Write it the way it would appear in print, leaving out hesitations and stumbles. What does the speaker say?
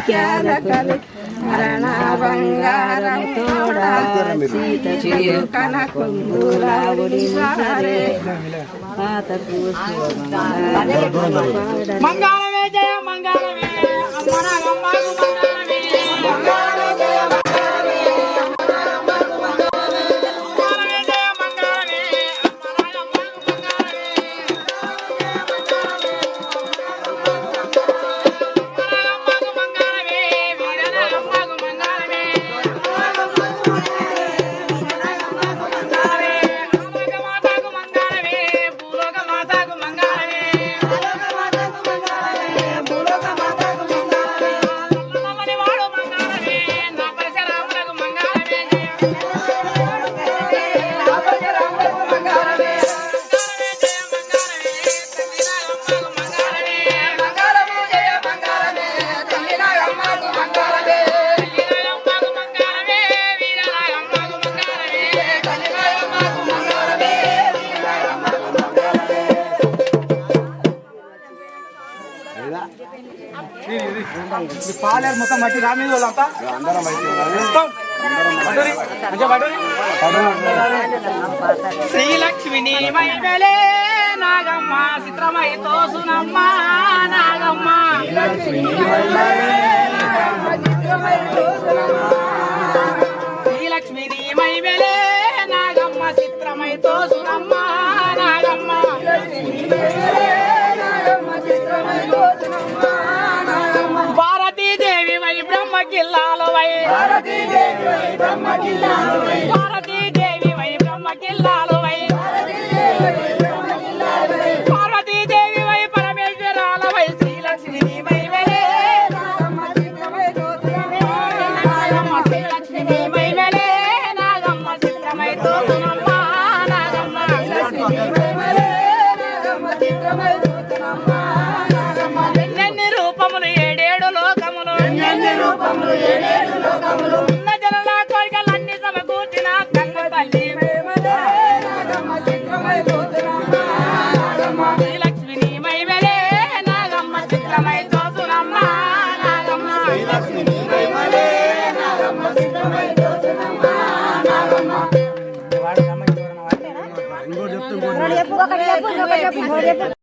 క్యాలకలు అరణ బంగారం తోడా సీత చిరుకన కుంగులావుడి సరే పాతకు మంగళమే జయ మంగళమే అమ్మనగమ్మకు మంగళమే మంగళమే జయ మంగళమే అమ్మనగమ్మకు మంగళమే మంగళమే జయ మంగళమే అమ్మనగమ్మకు మంగళమే వీరనగమ్మకు మంగళమే మాతకు మంగళమే భూలోక మాతకు మంగళమే పాలేరు మొత్తం మట్టి రామీ వాళ్ళంతా శ్రీలక్ష్మిని మైమలే నాగమ్మ చిత్రమై తోసునమ్మ నాగమ్మ శ్రీలక్ష్మిని మైమలే నాగమ్మ చిత్రమై తోసునమ్మ నాగమ్మ భారతీదేవి వై బ్రహ్మ కిల్లాలు వై భారతీదేవి వై బ్రహ్మ కిల్లాలు వై భారతీదేవి వై బ్రహ్మ కిల్లాలు వై పార్వతీదేవి వై పరమేశ్వరాల వై శ్రీలక్ష్మి మైమలే నాగమ్మ చిత్రమై నాగమ్మ శ్రీలక్ష్మి మైమలే నాగమ్మ చిత్రమై తోసునమ్మ నాగమ్మ మైమలే నాగమ్మ చిత్రమై తోసునమ్మ నాగమ్మ ఎన్నెన్ని రూపములు ఏడేడు లోకములు ఎన్నెన్ని రూపములు ఏడేడు లోకములు ఉన్న జనుల కోరికలన్నీ సమకూర్చిన కన్న తల్లి మైమలే నాగమ్మ చిత్రమై తోసునమ్మ నాగమ్మ శ్రీలక్ష్మిని మైమలే నాగమ్మ చిత్రమై తోసునమ్మ నాగమ్మ శ్రీలక్ష్మిని మైమలే నాగమ్మ చిత్రమై తోసునమ్మ నాగమ్మ వాడు